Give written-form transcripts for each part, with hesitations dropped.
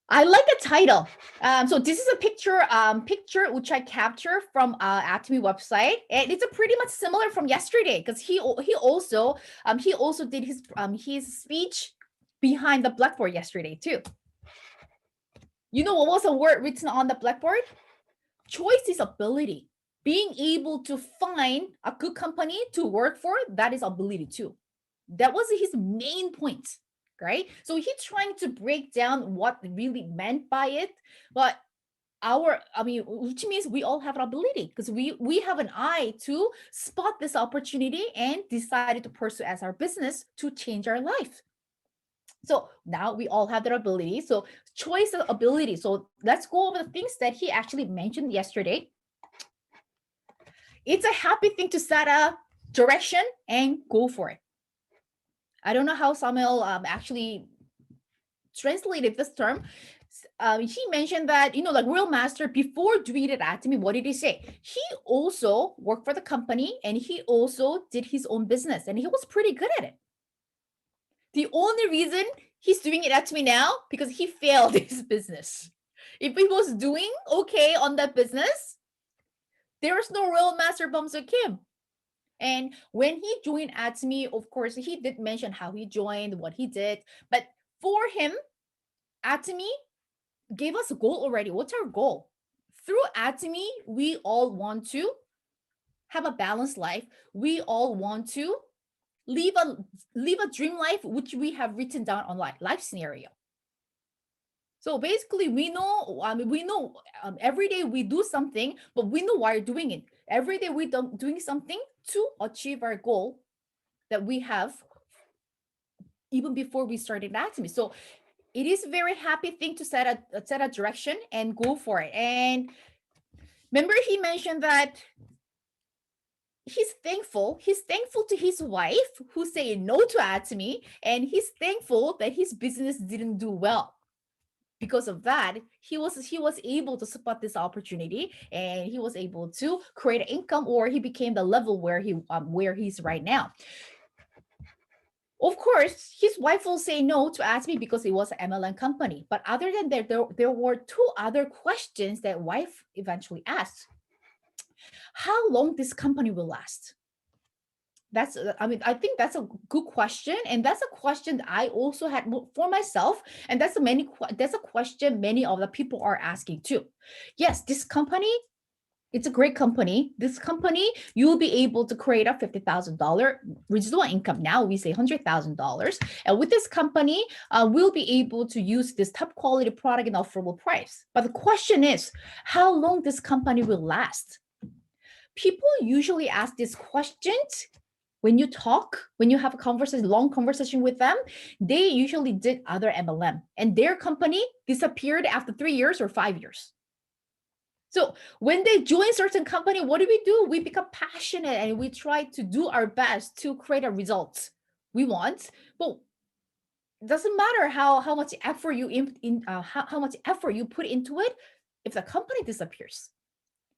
I like the title. So this is a picture which I capture from Atomy website, and it's a pretty much similar from yesterday because he also did his speech behind the blackboard yesterday too. You know what was a word written on the blackboard? Choice is ability. Being able to find a good company to work for, that is ability too. That was his main point, right? So he's trying to break down what really meant by it, but which means we all have an ability because we have an eye to spot this opportunity and decided to pursue as our business to change our life. So now we all have that ability. So choice of ability. So let's go over the things that he actually mentioned yesterday. It's a happy thing to set a direction and go for it. I don't know how Samuel actually translated this term. He mentioned that, like Real Master, before doing it at me, what did he say? He also worked for the company and he also did his own business and he was pretty good at it. The only reason he's doing it at me now, because he failed his business. If he was doing okay on that business, there's no Real Master bumps with him. And when he joined Atomy, of course, he did mention how he joined, what he did. But for him, Atomy gave us a goal already. What's our goal? Through Atomy, we all want to have a balanced life. We all want to live a dream life, which we have written down on life scenario. So basically, we know. Every day we do something, but we know why we're doing it. Every day we doing something to achieve our goal that we have even before we started Atomy. So it is a very happy thing to set a direction and go for it. And remember, he mentioned that he's thankful to his wife who say no to Atomy, and he's thankful that his business didn't do well. Because of that, he was able to spot this opportunity and he was able to create income, or he became the level where he's right now. Of course, his wife will say no to Atomy because it was an MLM company. But other than that, there were two other questions that wife eventually asked. How long this company will last? I think that's a good question, and that's a question that I also had for myself, and that's a question many of the people are asking too. Yes, this company, it's a great company. This company, you will be able to create a $50,000 residual income. Now we say $100,000, and with this company, we'll be able to use this top quality product and affordable price. But the question is, how long this company will last? People usually ask these questions when you have a long conversation with them. They usually did other MLM and their company disappeared after 3 years or 5 years. So when they join certain company, what do? We become passionate and we try to do our best to create a result we want. But it doesn't matter how much effort how much effort you put into it if the company disappears.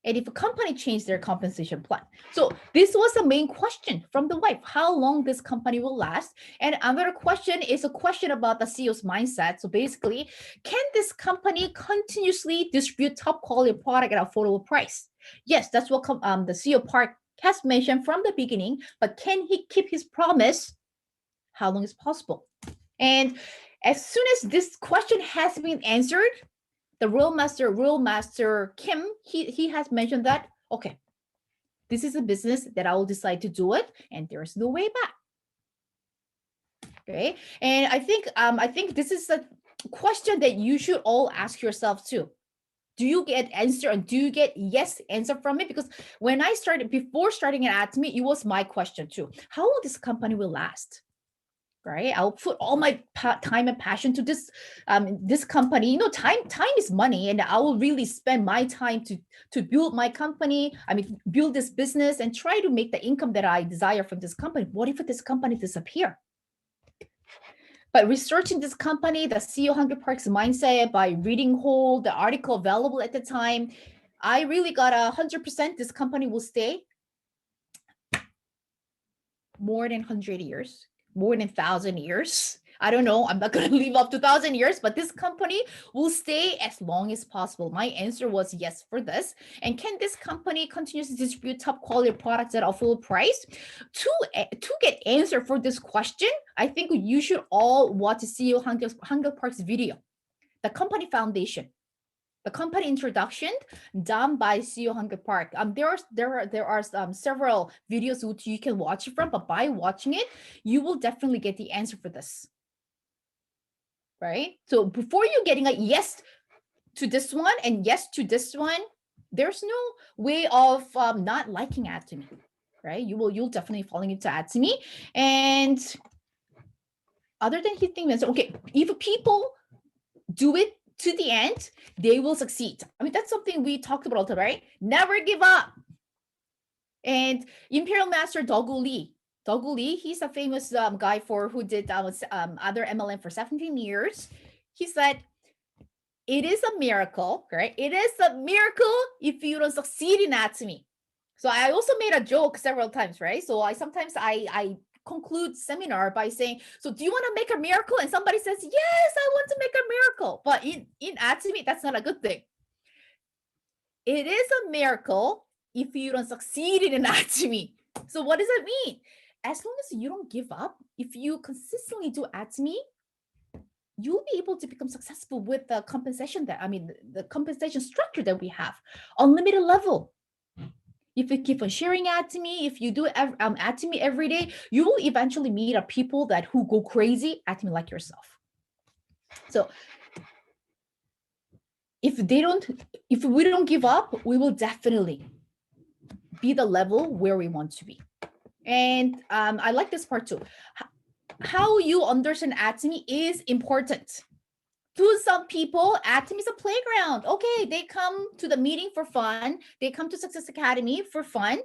And if a company changed their compensation plan. So this was the main question from the wife, how long this company will last. And another question is a question about the CEO's mindset. So basically, can this company continuously distribute top quality product at affordable price? Yes, that's what the CEO Park has mentioned from the beginning, but can he keep his promise? How long is possible? And as soon as this question has been answered, the real master Kim, he has mentioned that, okay, this is a business that I will decide to do it, and there's no way back. Okay, and I think this is a question that you should all ask yourself too. Do you get answer and do you get yes answer from it? Because when I started, before starting at Atomy, it was my question too. How long this company will last? Right, I'll put all my time and passion to this company. Time is money, and I will really spend my time to build my company. Build this business and try to make the income that I desire from this company. What if this company disappear? But researching this company, the CEO 100 Parks mindset, by reading whole the article available at the time, I really got 100% this company will stay more than 100 years, more than 1,000 years. I don't know. I'm not going to live up to 1,000 years, but this company will stay as long as possible. My answer was yes for this. And can this company continue to distribute top quality products at a full price? To get answer for this question, I think you should all watch CEO Hangul Park's video, the company foundation, the company introduction done by CEO Hangul Park. There are several videos which you can watch from, but by watching it, you will definitely get the answer for this. Right? So before you getting a yes to this one and yes to this one, there's no way of not liking Atomy, right? You'll definitely falling into Atomy. And other than he thinks, okay, if people do it to the end, they will succeed. I mean, that's something we talked about all the time, right? Never give up. And Imperial Master Dogu Lee, he's a famous guy who did other MLM for 17 years. He said, it is a miracle, right? It is a miracle if you don't succeed in Atomy. So I also made a joke several times, right? So I sometimes conclude seminar by saying, so do you want to make a miracle? And somebody says, yes, I want to make a miracle. But in Atomy, that's not a good thing. It is a miracle if you don't succeed in Atomy. So what does that mean? As long as you don't give up, if you consistently do Atomy, you'll be able to become successful with the compensation the compensation structure that we have, unlimited level. If you keep on sharing Atomy, if you do Atomy every day, you will eventually meet people who go crazy Atomy like yourself. So if we don't give up, we will definitely be the level where we want to be. And I like this part too. How you understand Atomy is important. To some people, Atomy is a playground. Okay, they come to the meeting for fun. They come to Success Academy for fun.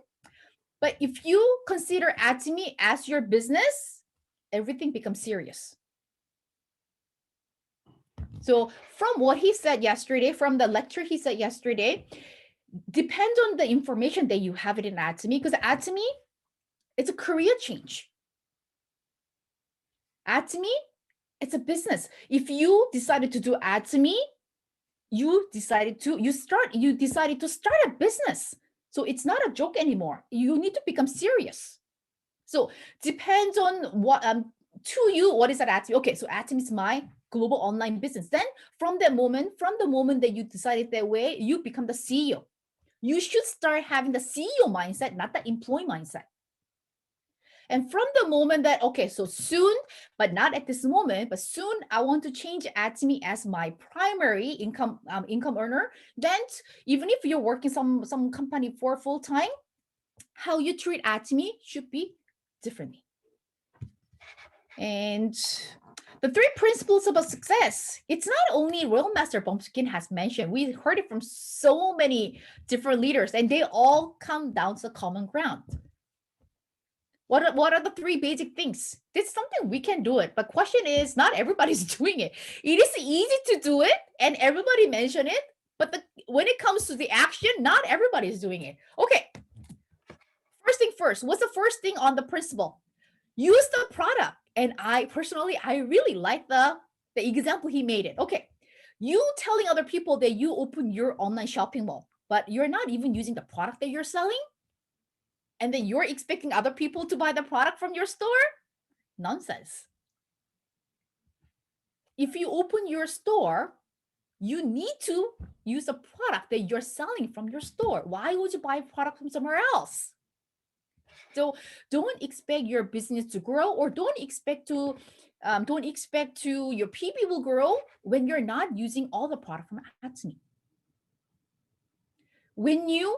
But if you consider Atomy as your business, everything becomes serious. So from what he said yesterday, from the lecture he said yesterday, depends on the information that you have it in Atomy, because Atomy, it's a career change. Atomy, it's a business. If you decided to do Atomy, you decided to start a business. So it's not a joke anymore. You need to become serious. So depends on what to you, what is that Atomy? Okay, so Atomy is my global online business. Then from the moment that you decided that way, you become the CEO. You should start having the CEO mindset, not the employee mindset. And from the moment that, okay, so soon, but not at this moment, but soon I want to change Atomy as my primary income earner, then even if you're working some company for full time, how you treat Atomy should be differently. And the 3 principles about success, it's not only Royal Master Bumpkin has mentioned, we heard it from so many different leaders, and they all come down to the common ground. What are the 3 basic things? It's something we can do it, but question is, not everybody's doing it. It is easy to do it, and everybody mentioned it, but when it comes to the action, not everybody is doing it. Okay, first thing first, what's the first thing on the principle? Use the product. And I personally really like the example he made it. Okay, you telling other people that you open your online shopping mall, but you're not even using the product that you're selling, and then you're expecting other people to buy the product from your store? Nonsense. If you open your store, you need to use a product that you're selling from your store. Why would you buy a product from somewhere else? So don't expect your business to grow, or don't expect to your PB will grow when you're not using all the product from Atomy. When you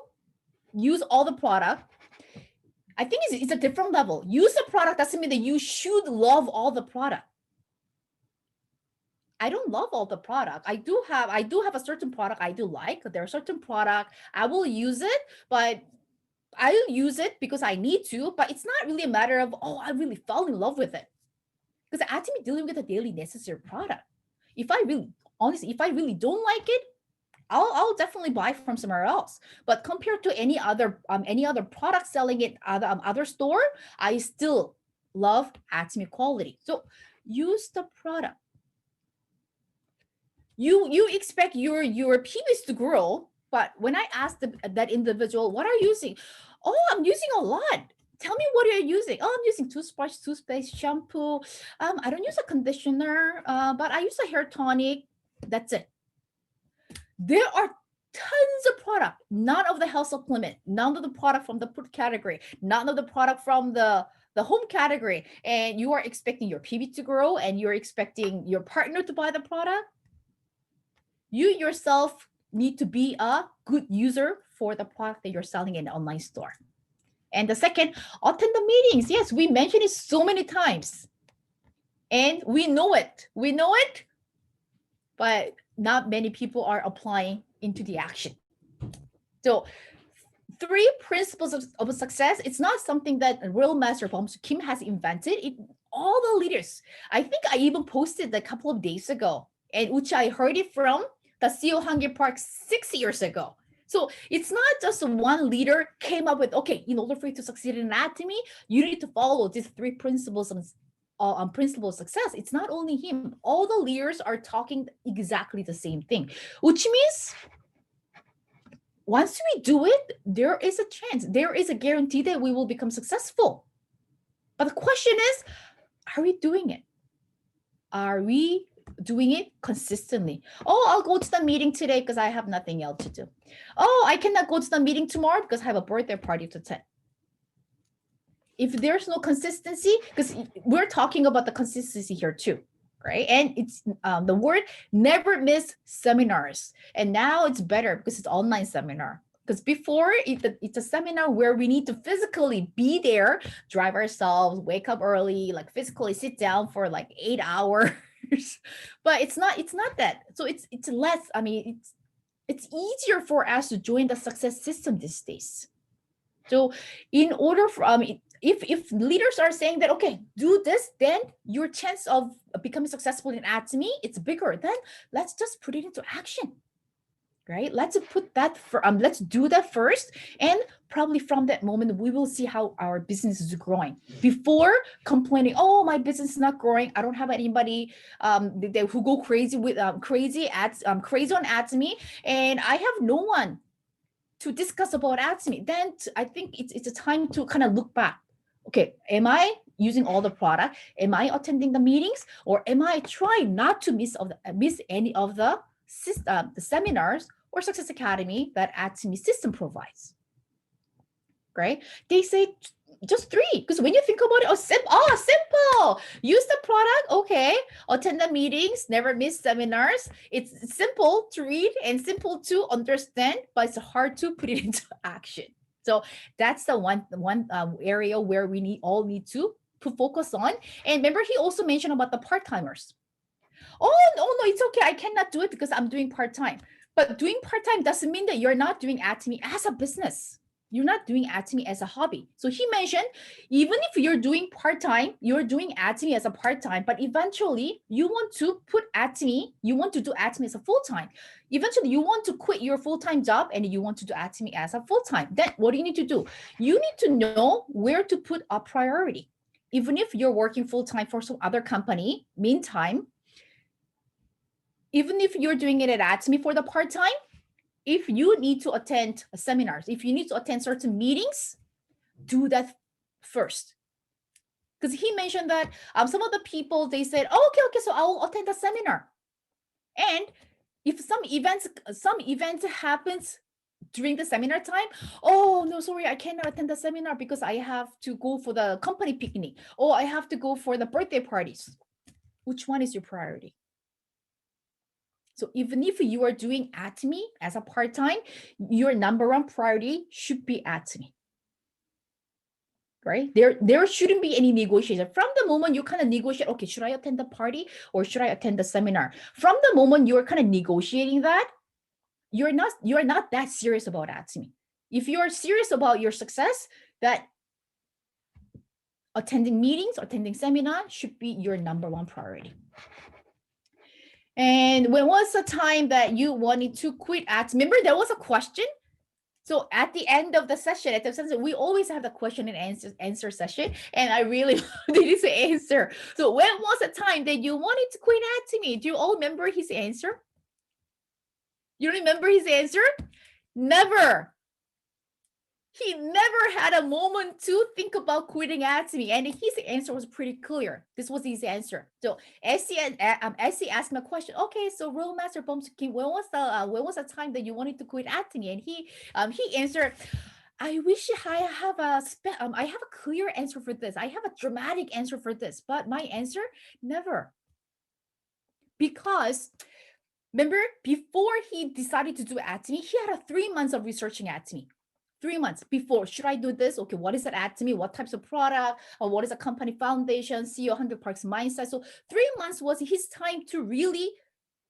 use all the product, I think it's a different level. Use the product doesn't mean that you should love all the product. I don't love all the product. I do have a certain product I do like. There are certain product I will use it, but I'll use it because I need to, but it's not really a matter of, oh, I really fell in love with it. Because Atomy dealing with a daily necessary product. If I really don't like it, I'll definitely buy from somewhere else. But compared to any other product selling at other store, I still love Atomy quality. So Use the product. You expect your PBs to grow, but when I ask that individual, what are you using? Oh, I'm using a lot. Tell me what you're using. Oh, I'm using toothbrush, toothpaste, shampoo. I don't use a conditioner, but I use a hair tonic. That's it. There are tons of product, none of the health supplement, none of the product from the food category, none of the product from the home category, and you are expecting your PB to grow and you're expecting your partner to buy the product. You yourself need to be a good user for the product that you're selling in the online store. And the second, attend the meetings. Yes, we mentioned it so many times. And we know it. We know it, but not many people are applying into the action. So 3 principles of success, it's not something that real master Bomsu Kim has invented. It all the leaders. I think I even posted a couple of days ago, and which I heard it from the CEO Hungry Park 6 years ago. So it's not just one leader came up with, okay, in order for you to succeed in Atomy, you need to follow these 3 principles on principle of success. It's not only him. All the leaders are talking exactly the same thing, which means once we do it, there is a chance, there is a guarantee that we will become successful. But the question is, are we doing it? Are we doing it consistently? Oh, I'll go to the meeting today because I have nothing else to do. Oh, I cannot go to the meeting tomorrow because I have a birthday party to attend. If there's no consistency, because we're talking about the consistency here too, right? And it's the word never miss seminars. And now it's better because it's online seminar. Because before it's a seminar where we need to physically be there, drive ourselves, wake up early, like physically sit down for like 8 hours. But it's not that. So it's less. I mean, it's easier for us to join the success system these days. So in order for if leaders are saying that, okay, do this, then your chance of becoming successful in Atomy, it's bigger. Then let's just put it into action, right? Let's put that for let's do that first, and probably from that moment we will see how our business is growing. Before complaining, oh, my business is not growing, I don't have anybody who go crazy with crazy on Atomy, and I have no one to discuss about Atomy. Then I think it's a time to kind of look back. Okay, am I using all the product? Am I attending the meetings? Or am I trying not to miss any of the seminars or Success Academy that Atomy system provides? Right? They say just 3, because when you think about it, simple. Use the product, okay. Attend the meetings, never miss seminars. It's simple to read and simple to understand, but it's hard to put it into action. So that's the one area where we all need to focus on. And remember, he also mentioned about the part-timers. Oh, no, it's okay. I cannot do it because I'm doing part-time. But doing part-time doesn't mean that you're not doing Atomy as a business. You're not doing Atomy as a hobby. So he mentioned, even if you're doing part-time, you're doing Atomy as a part-time, but eventually you want to put Atomy, you want to do Atomy as a full-time. Eventually you want to quit your full-time job and you want to do Atomy as a full-time. Then what do you need to do? You need to know where to put a priority. Even if you're working full-time for some other company, meantime, even if you're doing it at Atomy for the part-time, if you need to attend seminars, if you need to attend certain meetings, do that first. Because he mentioned that some of the people, they said, oh, okay, so I'll attend the seminar. And if some event happens during the seminar time, oh, no, sorry, I cannot attend the seminar because I have to go for the company picnic, or I have to go for the birthday parties. Which one is your priority? So even if you are doing Atomy as a part-time, your number 1 priority should be Atomy, right? There shouldn't be any negotiation. From the moment you kind of negotiate, okay, should I attend the party or should I attend the seminar? From the moment you're kind of negotiating that, you're not that serious about Atomy. If you're serious about your success, that attending meetings, attending seminar should be your number 1 priority. And when was the time that you wanted to quit Atomy? Remember, there was a question. So at the end of the session, we always have the question and answer session, and I really wanted to answer. So when was the time that you wanted to quit Atomy? Do you all remember his answer? You remember his answer? Never. He never had a moment to think about quitting Atomy, and his answer was pretty clear. This was his answer. So Essie asked me a question. Okay, so Real Master Bomsuki, when was the time that you wanted to quit Atomy? And he answered, I wish I have a clear answer for this. I have a dramatic answer for this, but my answer, never. Because remember, before he decided to do Atomy, he had 3 months of researching Atomy. 3 months before, should I do this? Okay, what is it Atomy? What types of product? Or what is a company foundation? CEO 100 Parks mindset. So 3 months was his time to really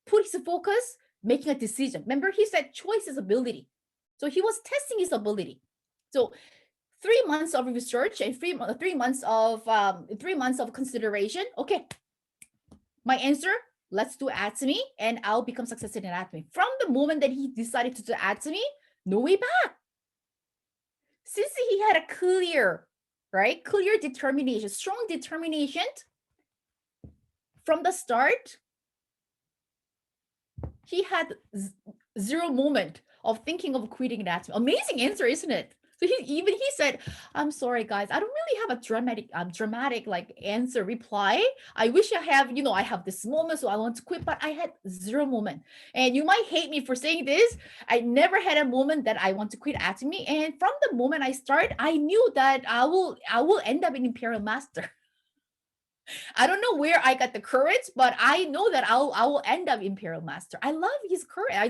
put his focus, making a decision. Remember, he said choice is ability. So he was testing his ability. So 3 months of research and 3 months of consideration. Okay, my answer, let's do Atomy and I'll become successful in Atomy. From the moment that he decided to do Atomy, no way back. Since he had a clear determination, strong determination from the start, he had zero moment of thinking of quitting Atomy. Amazing answer, isn't it? So he said, I'm sorry, guys, I don't really have a dramatic like answer reply. I wish I have this moment, so I want to quit, but I had zero moment. And you might hate me for saying this. I never had a moment that I want to quit Atomy. And from the moment I started, I knew that I will end up in Imperial Master. I don't know where I got the courage, but I know that I will end up Imperial Master. I love his courage. I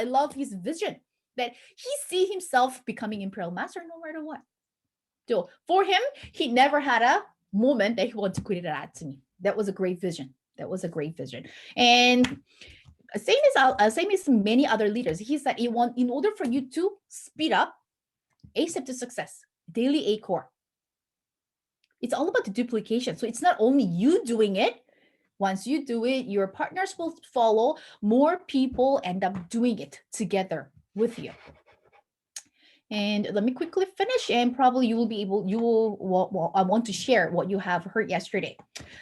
love his vision that he see himself becoming Imperial Master no matter what. So for him, he never had a moment that he wanted to quit it at me. That was a great vision. And same as many other leaders, he said in order for you to speed up ASAP to success, daily A core. It's all about the duplication. So it's not only you doing it. Once you do it, your partners will follow. More people end up doing it together with you. And let me quickly finish, and probably I want to share what you have heard yesterday.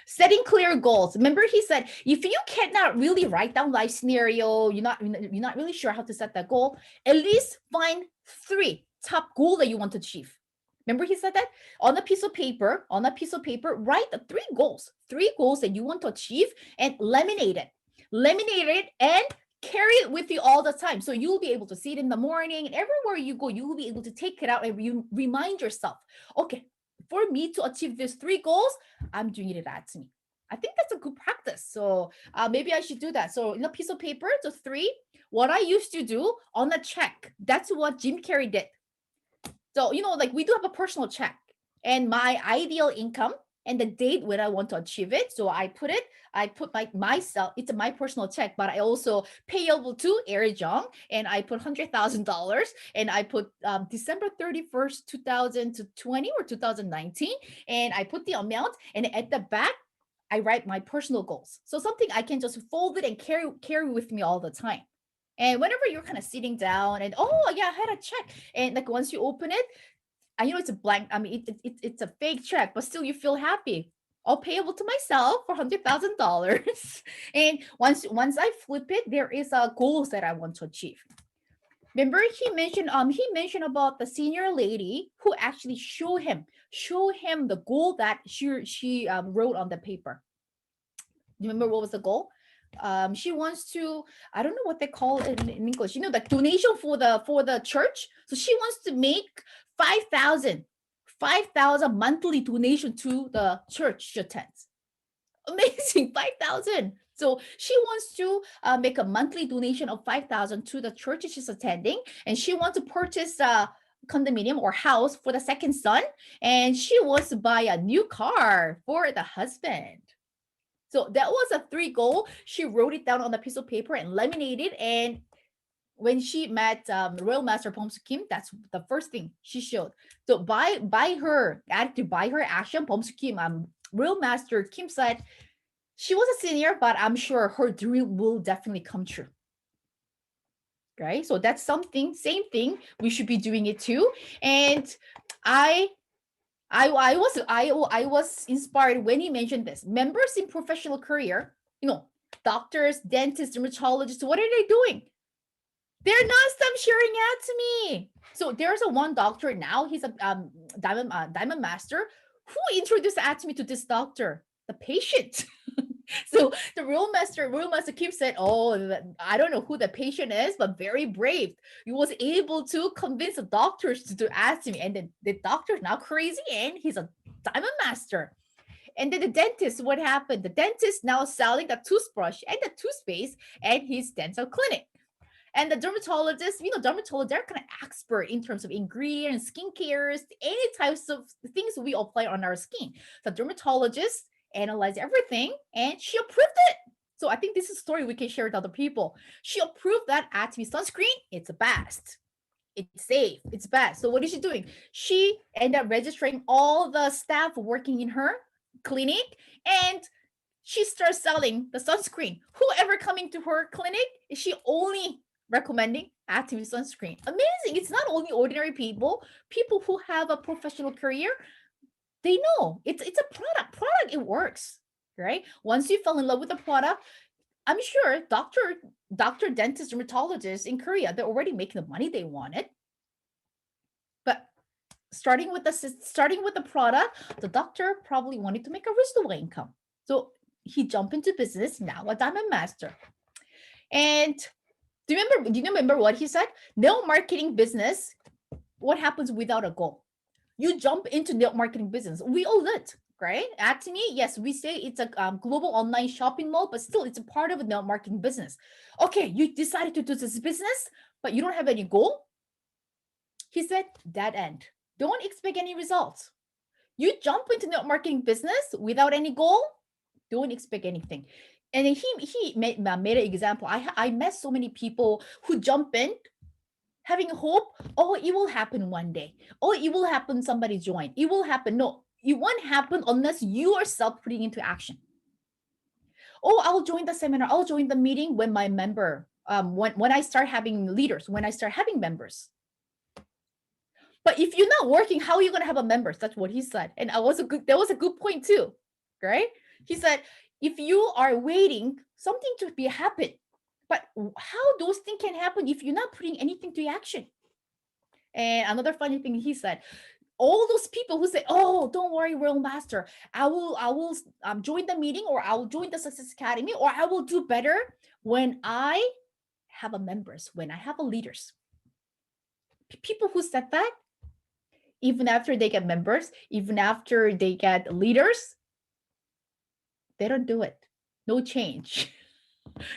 Setting clear goals. Remember, he said, if you cannot really write down life scenario, you're not really sure how to set that goal, at least find 3 top goals that you want to achieve. Remember, he said that on a piece of paper, write the 3 goals that you want to achieve and laminate it and carry it with you all the time. So you'll be able to see it in the morning, and everywhere you go, you will be able to take it out and you remind yourself, okay, for me to achieve these 3 goals, I'm doing it at me. I think that's a good practice. So maybe I should do that. So in a piece of paper, so 3, what I used to do on a check, that's what Jim Carrey did. So, like we do have a personal check and my ideal income and the date when I want to achieve it. So I put myself, it's my personal check, but I also payable to Aeri Jeong, and I put $100,000 and I put December 31st, 2020 or 2019. And I put the amount, and at the back, I write my personal goals. So something I can just fold it and carry with me all the time. And whenever you're kind of sitting down and, oh yeah, I had a check. And like once you open it, I know it's a blank. I mean, it's a fake check, but still you feel happy. All payable to myself for $100,000. And once I flip it, there is a goals that I want to achieve. Remember, he mentioned about the senior lady who actually show him the goal that she wrote on the paper. You remember what was the goal? She wants to, I don't know what they call it in English, like donation for the church. So she wants to make 5,000 monthly donation to the church she attends. Amazing, 5,000. So she wants to make a monthly donation of 5,000 to the church she's attending, and she wants to purchase a condominium or house for the second son, and she wants to buy a new car for the husband. So that was a 3 goal. She wrote it down on a piece of paper and laminated. And when she met Royal Master Bomsu Kim, that's the first thing she showed. So by her attitude, by her action, Bomsu Kim, Royal Master Kim said she was a senior, but I'm sure her dream will definitely come true. right? So that's something, same thing. We should be doing it too. And I was inspired when he mentioned this. Members in professional career, doctors, dentists, dermatologists, what are they doing? They're non-stop sharing Atomy. So there's a one doctor now. He's a diamond master who introduced Atomy to this doctor, the patient. So the real master keeps saying, "Oh, I don't know who the patient is, but very brave. He was able to convince the doctors to do Atomy, and then the doctor's now crazy, and he's a diamond master." And then the dentist, what happened? The dentist now selling the toothbrush and the toothpaste at his dental clinic. And the dermatologist, dermatologists, they're kind of expert in terms of ingredients, skincares, any types of things we apply on our skin. The dermatologist analyzed everything and she approved it. So I think this is a story we can share with other people. She approved that Atomy sunscreen. It's the best. It's safe. It's best. So what is she doing? She ended up registering all the staff working in her clinic, and she starts selling the sunscreen. Whoever coming to her clinic, she only recommending Atomy sunscreen. Amazing. It's not only ordinary people who have a professional career. They know it's a product. It works, right? Once you fall in love with the product, I'm sure doctor, dentist, dermatologist in Korea, they're already making the money they wanted. But starting with the product, the doctor probably wanted to make a residual income. So he jumped into business, now a diamond master. And do you remember what he said? No marketing business. What happens without a goal? You jump into network marketing business. We all did, right? Atomy, yes, we say it's a global online shopping mall, but still it's a part of a network marketing business. Okay, you decided to do this business, but you don't have any goal. He said, dead end. Don't expect any results. You jump into network marketing business without any goal, don't expect anything. And he made an example. I met so many people who jump in having hope. Oh, it will happen one day. Oh, it will happen. Somebody join. It will happen. No, it won't happen unless you yourself putting into action. Oh, I'll join the seminar. I'll join the meeting when my member, when I start having leaders, when I start having members. But if you're not working, how are you going to have a members? That's what he said. And that was a good point too, right? He said, if you are waiting something to be happen, but how those things can happen if you're not putting anything to action? And another funny thing he said, all those people who say, "Oh, don't worry, Real Master, I will join the meeting, or I will join the Success Academy, or I will do better when I have a members, when I have a leaders." People who said that, even after they get members, even after they get leaders, they don't do it. No change.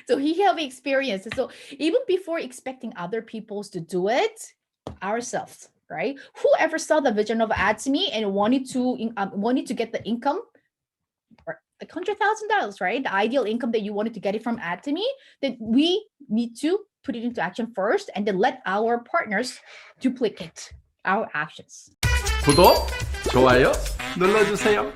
So he have experience. So even before expecting other people to do it, ourselves, right? Whoever saw the vision of Atomy and wanted to get the income, or like $100,000, right? The ideal income that you wanted to get it from Atomy, then we need to put it into action first, and then let our partners duplicate our actions. 구독, 좋아요 눌러주세요.